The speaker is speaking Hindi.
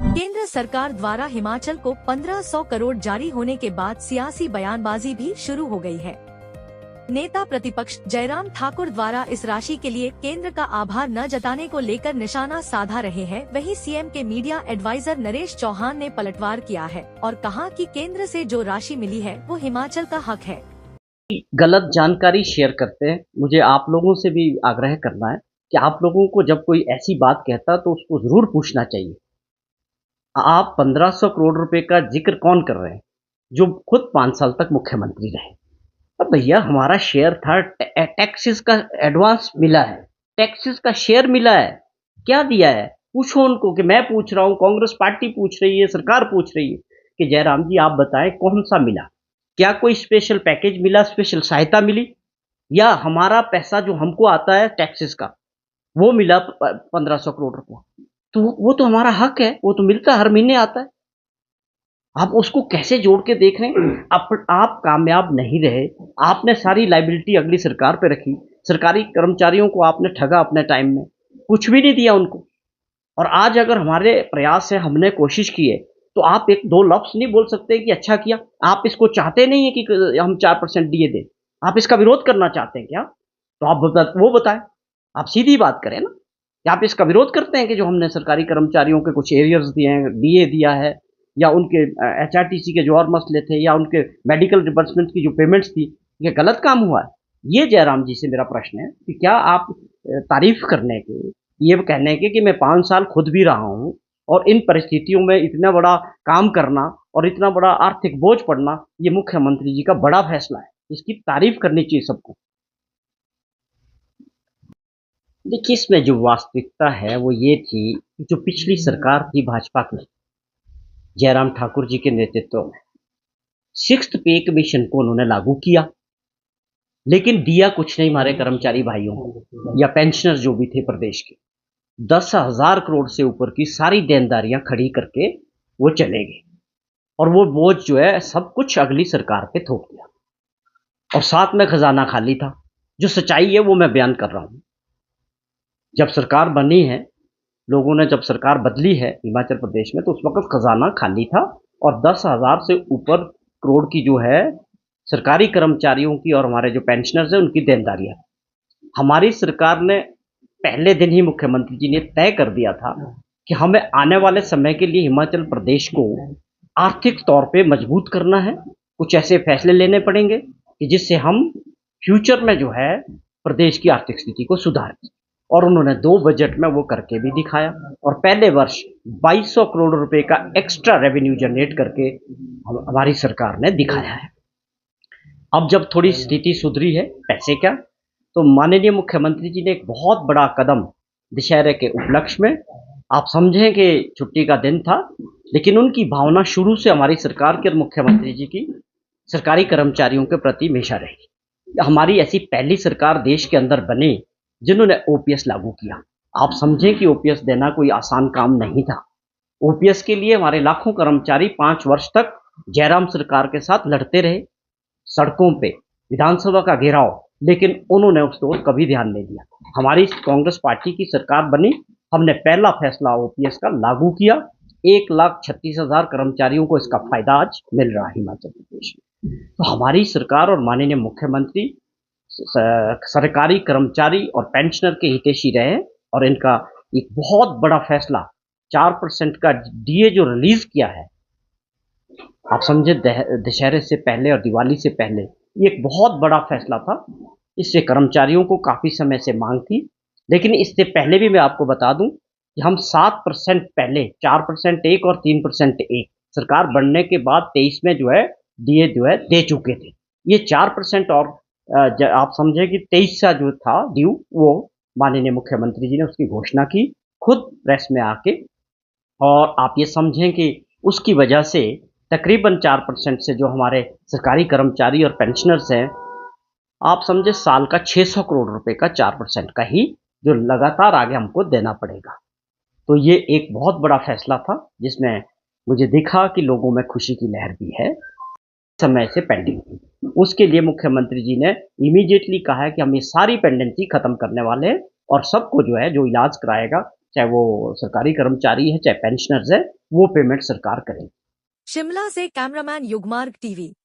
केंद्र सरकार द्वारा हिमाचल को 1500 करोड़ जारी होने के बाद सियासी बयानबाजी भी शुरू हो गई है। नेता प्रतिपक्ष जयराम ठाकुर द्वारा इस राशि के लिए केंद्र का आभार न जताने को लेकर निशाना साधा रहे हैं। वहीं सीएम के मीडिया एडवाइजर नरेश चौहान ने पलटवार किया है और कहा कि केंद्र से जो राशि मिली है वो हिमाचल का हक है। गलत जानकारी शेयर करते हैं। मुझे आप लोगों से भी आग्रह करना है कि आप लोगों को जब कोई ऐसी बात कहता तो उसको जरूर पूछना चाहिए। आप 1500 करोड़ रुपए का जिक्र कौन कर रहे हैं जो खुद 5 साल तक मुख्यमंत्री रहे? अब भैया हमारा शेयर था, टैक्सेस का एडवांस मिला है, टैक्सेस का शेयर मिला है, क्या दिया है पूछो उनको। कि मैं पूछ रहा हूँ, कांग्रेस पार्टी पूछ रही है, सरकार पूछ रही है कि जयराम जी आप बताएं कौन सा मिला? क्या कोई स्पेशल पैकेज मिला, स्पेशल सहायता मिली, या हमारा पैसा जो हमको आता है टैक्सेस का वो मिला 1500 करोड़ रुपया? तो वो तो हमारा हक है, वो तो मिलता हर महीने आता है। आप उसको कैसे जोड़ के देख रहे हैं? आप कामयाब नहीं रहे, आपने सारी लाइबिलिटी अगली सरकार पे रखी, सरकारी कर्मचारियों को आपने ठगा अपने टाइम में, कुछ भी नहीं दिया उनको। और आज अगर हमारे प्रयास है, हमने कोशिश की है, तो आप एक दो लफ्ज नहीं बोल सकते कि अच्छा किया। आप इसको चाहते नहीं है कि हम 4% डीए दें, आप इसका विरोध करना चाहते हैं क्या? तो आप वो बताएं, आप सीधी बात करें ना कि आप इसका विरोध करते हैं कि जो हमने सरकारी कर्मचारियों के कुछ एरियर्स दिए हैं, डीए दिया है, या उनके एचआरटीसी के जो और मसले थे, या उनके मेडिकल रिबर्समेंट की जो पेमेंट्स थी, ये गलत काम हुआ है? ये जयराम जी से मेरा प्रश्न है कि क्या आप तारीफ करने के, ये कहने के कि मैं 5 साल खुद भी रहा हूं और इन परिस्थितियों में इतना बड़ा काम करना और इतना बड़ा आर्थिक बोझ पड़ना, ये मुख्यमंत्री जी का बड़ा फैसला है, इसकी तारीफ करनी चाहिए सबको। देखिए, इसमें जो वास्तविकता है वो ये थी कि जो पिछली सरकार थी भाजपा की, जयराम ठाकुर जी के नेतृत्व में 6th पे कमीशन को उन्होंने लागू किया, लेकिन दिया कुछ नहीं हमारे कर्मचारी भाइयों को या पेंशनर जो भी थे प्रदेश के। 10,000 करोड़ से ऊपर की सारी देनदारियां खड़ी करके वो चले गए और वो बोझ जो है सब कुछ अगली सरकार पे थोप दिया, और साथ में खजाना खाली था। जो सच्चाई है वो मैं बयान कर रहा हूं। जब सरकार बनी है, लोगों ने जब सरकार बदली है हिमाचल प्रदेश में, तो उस वक्त खजाना खाली था और 10,000 से ऊपर करोड़ की जो है सरकारी कर्मचारियों की और हमारे जो पेंशनर्स हैं उनकी देनदारियां। हमारी सरकार ने पहले दिन ही मुख्यमंत्री जी ने तय कर दिया था कि हमें आने वाले समय के लिए हिमाचल प्रदेश को आर्थिक तौर पे मजबूत करना है। कुछ ऐसे फैसले लेने पड़ेंगे कि जिससे हम फ्यूचर में जो है प्रदेश की आर्थिक स्थिति को सुधारें, और उन्होंने 2 बजट में वो करके भी दिखाया। और पहले वर्ष 2200 करोड़ रुपए का एक्स्ट्रा रेवेन्यू जनरेट करके हमारी सरकार ने दिखाया है। अब जब थोड़ी स्थिति सुधरी है, पैसे क्या, तो माननीय मुख्यमंत्री जी ने एक बहुत बड़ा कदम दशहरे के उपलक्ष्य में, आप समझें कि छुट्टी का दिन था, लेकिन उनकी भावना शुरू से हमारी सरकार के और मुख्यमंत्री जी की सरकारी कर्मचारियों के प्रति हमेशा रही। हमारी ऐसी पहली सरकार देश के अंदर बनी जिन्होंने ओपीएस लागू किया। आप समझें कि ओपीएस देना कोई आसान काम नहीं था। ओपीएस के लिए हमारे लाखों कर्मचारी 5 वर्ष तक जयराम सरकार के साथ लड़ते रहे, सड़कों पे, विधानसभा का घेराव, लेकिन उन्होंने उस ओर कभी ध्यान नहीं दिया। हमारी कांग्रेस पार्टी की सरकार बनी, हमने पहला फैसला ओपीएस का लागू किया। 1,36,000 कर्मचारियों को इसका फायदा आज मिल रहा है हिमाचल प्रदेश में। तो हमारी सरकार और माननीय मुख्यमंत्री सरकारी कर्मचारी और पेंशनर के हितैषी रहे, और इनका एक बहुत बड़ा फैसला 4% का डीए जो रिलीज किया है, आप समझे दशहरे से पहले और दिवाली से पहले, ये एक बहुत बड़ा फैसला था। इससे कर्मचारियों को काफी समय से मांग थी, लेकिन इससे पहले भी मैं आपको बता दूं कि हम 7% पहले 4% एक और 3% एक सरकार बनने के बाद 23 में जो है डीए जो है दे चुके थे। ये 4% और आप समझे कि 23 का जो था ड्यू, वो माननीय मुख्यमंत्री जी ने उसकी घोषणा की खुद प्रेस में आके, और आप ये समझें कि उसकी वजह से तकरीबन 4% से जो हमारे सरकारी कर्मचारी और पेंशनर्स हैं, आप समझे साल का 600 करोड़ रुपए का 4% का ही जो लगातार आगे हमको देना पड़ेगा। तो ये एक बहुत बड़ा फैसला था जिसमें मुझे दिखा कि लोगों में खुशी की लहर भी है, समय से पेंडिंग थी। उसके लिए मुख्यमंत्री जी ने इमीडिएटली कहा है कि हम ये सारी पेंडेंसी खत्म करने वाले हैं, और सबको जो है जो इलाज कराएगा चाहे वो सरकारी कर्मचारी है, चाहे पेंशनर्स है, वो पेमेंट सरकार करेगी। शिमला से कैमरामैन युगमार्ग टीवी।